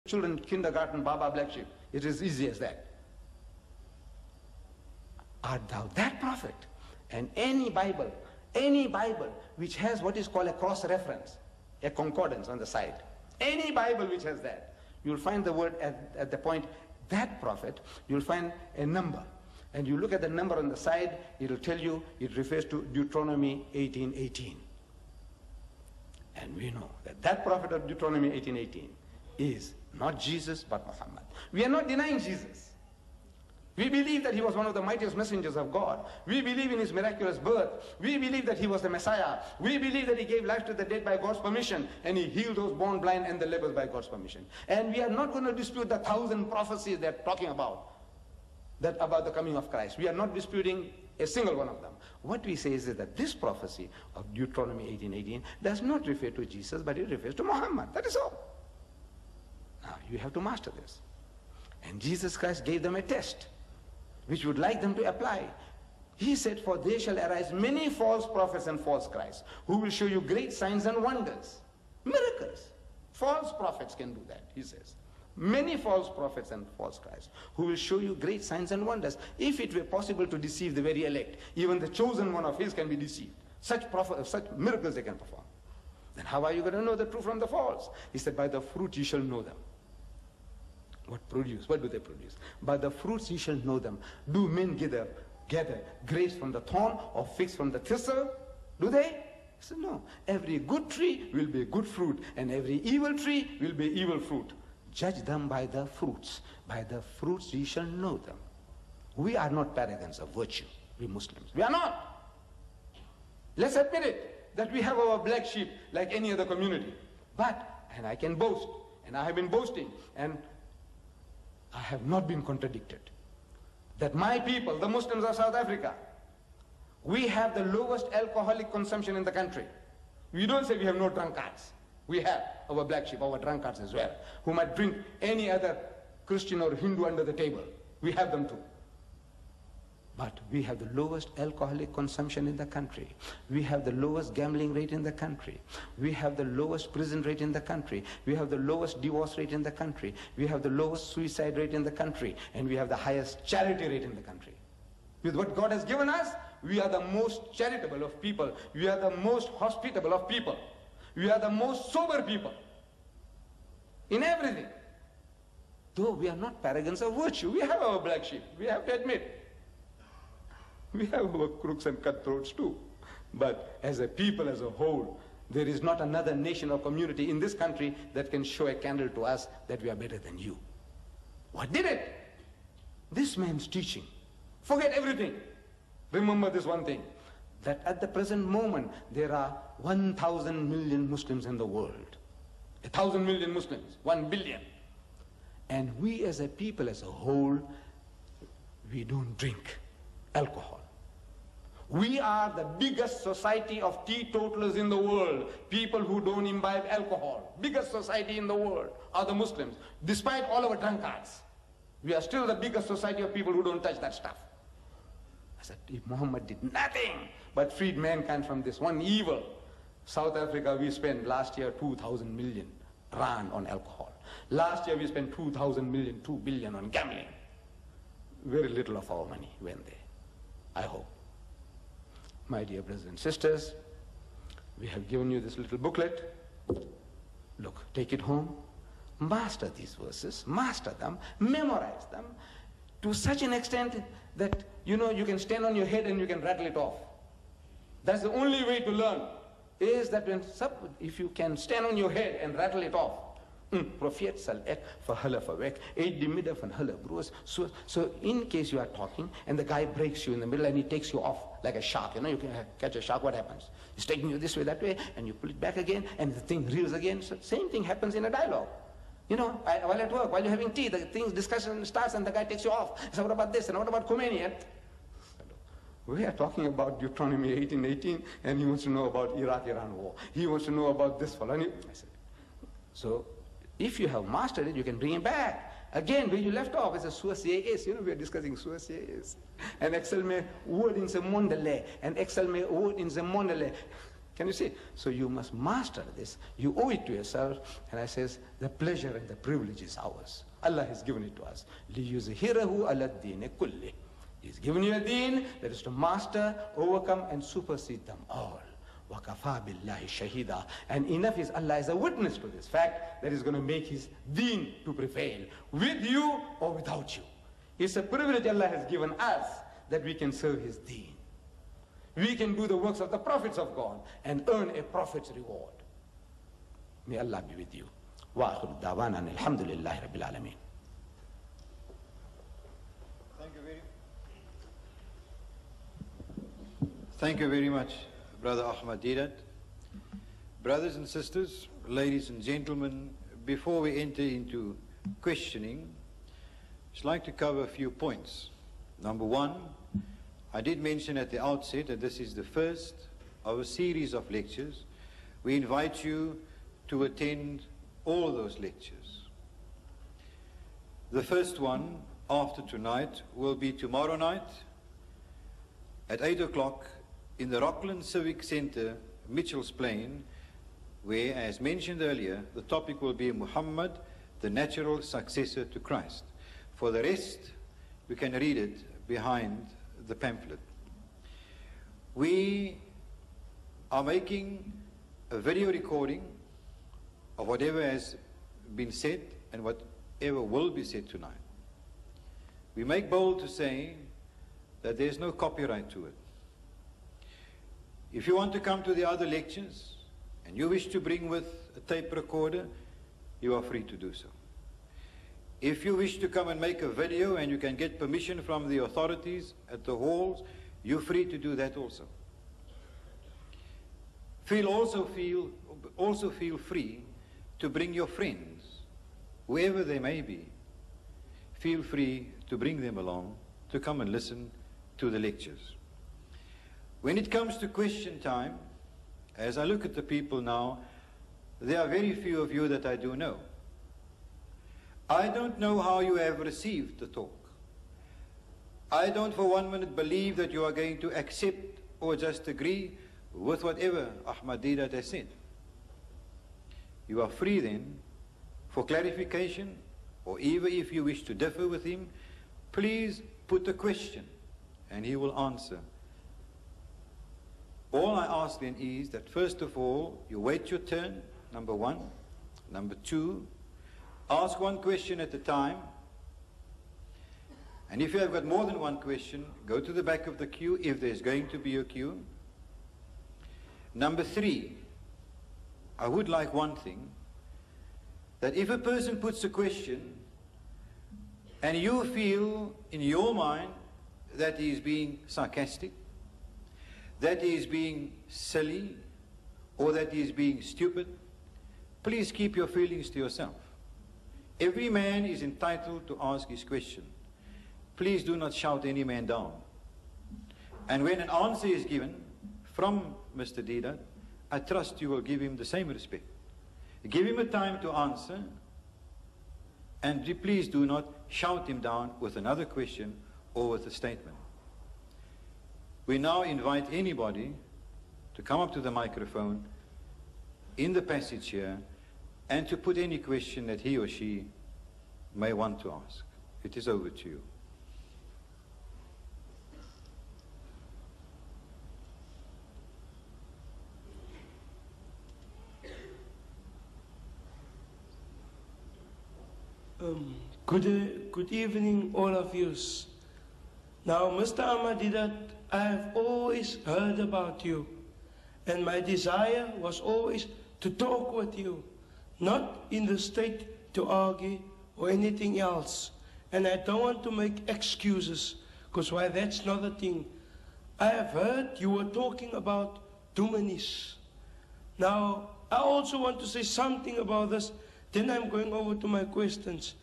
children kindergarten, Baba Black Sheep. It is easy as that. Art thou that prophet? And any Bible which has what is called a cross-reference, a concordance on the side, any Bible which has that, you'll find the word at the point, that prophet, you'll find a number. And you look at the number on the side, it'll tell you it refers to Deuteronomy 18:18. And we know that that prophet of Deuteronomy 18:18 is not Jesus, but Muhammad. We are not denying Jesus. We believe that he was one of the mightiest messengers of God. We believe in his miraculous birth. We believe that he was the Messiah. We believe that he gave life to the dead by God's permission, and he healed those born blind and the lepers by God's permission. And we are not going to dispute the 1,000 prophecies they're talking about the coming of Christ. We are not disputing a single one of them. What we say is that this prophecy of Deuteronomy 18:18 does not refer to Jesus, but it refers to Muhammad. That is all. Now, you have to master this. And Jesus Christ gave them a test, which would like them to apply. He said, for there shall arise many false prophets and false Christs, who will show you great signs and wonders, miracles. False prophets can do that, he says. Many false prophets and false Christs, who will show you great signs and wonders. If it were possible to deceive the very elect, even the chosen one of his can be deceived. Such miracles they can perform. Then how are you going to know the true from the false? He said, by the fruit you shall know them. What do they produce? By the fruits you shall know them. Do men gather grapes from the thorn or figs from the thistle? Do they? He said, no. Every good tree will be good fruit, and every evil tree will be evil fruit. Judge them by the fruits. By the fruits you shall know them. We are not paragons of virtue, we Muslims. We are not. Let's admit it, that we have our black sheep like any other community. But, and I can boast, and I have been boasting, and I have not been contradicted, that my people, the Muslims of South Africa, we have the lowest alcoholic consumption in the country. We don't say we have no drunkards. We have our black sheep, our drunkards as well, who might drink any other Christian or Hindu under the table. We have them too. But we have the lowest alcoholic consumption in the country. We have the lowest gambling rate in the country. We have the lowest prison rate in the country. We have the lowest divorce rate in the country. We have the lowest suicide rate in the country. And we have the highest charity rate in the country. With what God has given us, we are the most charitable of people. We are the most hospitable of people. We are the most sober people. In everything. Though we are not paragons of virtue, we have our black sheep. We have to admit. We have our crooks and cutthroats too. But as a people, as a whole, there is not another nation or community in this country that can show a candle to us that we are better than you. What did it? This man's teaching. Forget everything. Remember this one thing, that at the present moment, there are 1,000 million Muslims in the world. 1,000 million Muslims, 1 billion. And we as a people, as a whole, we don't drink alcohol. We are the biggest society of teetotalers in the world. People who don't imbibe alcohol. Biggest society in the world are the Muslims. Despite all our drunkards, we are still the biggest society of people who don't touch that stuff. I said, if Muhammad did nothing but freed mankind from this one evil, South Africa, we spent last year 2,000 million rand on alcohol. Last year we spent 2 billion on gambling. Very little of our money went there, I hope. My dear brothers and sisters, we have given you this little booklet. Look, take it home, master these verses, master them, memorize them to such an extent that, you know, you can stand on your head and you can rattle it off. That's the only way to learn, is that if you can stand on your head and rattle it off. Prophet sal ek fahala fawek, eet di middag van hulle broers. So in case you are talking and the guy breaks you in the middle and he takes you off like a shark, you know, you can catch a shark, what happens? He's taking you this way, that way, and you pull it back again and the thing reels again. So same thing happens in a dialogue. You know, while at work, while you're having tea, the discussion starts and the guy takes you off. So what about this and what about Khomeini? We are talking about Deuteronomy 18:18 and he wants to know about Iraq-Iran war. He wants to know about this fellow. I said, so if you have mastered it, you can bring it back. Again, where you left off, it's a suasies. You know, we are discussing suasies. And Excel me word in the mondale. And Excel me word in the mondale. Can you see? So you must master this. You owe it to yourself. And I says, the pleasure and the privilege is ours. Allah has given it to us. لِيُزْهِرَهُ عَلَى الدِّينِ كُلِّهِ. He's given you a deen that is to master, overcome, and supersede them all. وَكَفَى بِاللَّهِ شَهِيدًا. And enough is Allah as a witness to this fact that He's going to make His deen to prevail, with you or without you. It's a privilege Allah has given us that we can serve His deen. We can do the works of the prophets of God and earn a prophet's reward. May Allah be with you. وَآخِرُ دَعْوَانَا الْحَمْدُ لِلَّهِ رَبِّ الْعَالَمِينَ. Thank you very much, Brother Ahmad Deidat. Brothers and sisters, ladies and gentlemen, before we enter into questioning, I'd like to cover a few points. Number one, I did mention at the outset that this is the first of a series of lectures. We invite you to attend all those lectures. The first one, after tonight, will be tomorrow night at 8 o'clock in the Rockland Civic Center, Mitchell's Plain, where, as mentioned earlier, the topic will be Muhammad, the natural successor to Christ. For the rest, you can read it behind the pamphlet. We are making a video recording of whatever has been said and whatever will be said tonight. We make bold to say that there's no copyright to it. If you want to come to the other lectures and you wish to bring with a tape recorder, you are free to do so. If you wish to come and make a video and you can get permission from the authorities at the halls, you're free to do that also. Also feel free to bring your friends, whoever they may be. Feel free to bring them along to come and listen to the lectures. When it comes to question time, as I look at the people now, there are very few of you that I do know. I don't know how you have received the talk. I don't for one minute believe that you are going to accept or just agree with whatever Ahmad Deidat has said. You are free then for clarification, or even if you wish to differ with him, please put a question and he will answer. All I ask then is that first of all, you wait your turn, number one. Number two, ask one question at a time. And if you have got more than one question, go to the back of the queue if there's going to be a queue. Number three, I would like one thing, that if a person puts a question and you feel in your mind that he is being sarcastic, that he is being silly, or that he is being stupid, please keep your feelings to yourself. Every man is entitled to ask his question. Please do not shout any man down. And when an answer is given from Mr. Deidat, I trust you will give him the same respect. Give him a time to answer, and please do not shout him down with another question or with a statement. We now invite anybody to come up to the microphone in the passage here and to put any question that he or she may want to ask. It is over to you. Good evening, all of you. Now, Mr. Ahmad Deidat, I have always heard about you, and my desire was always to talk with you, not in the state to argue or anything else. And I don't want to make excuses, because why, that's not the thing. I have heard you were talking about dominis. Now, I also want to say something about this, then I'm going over to my questions.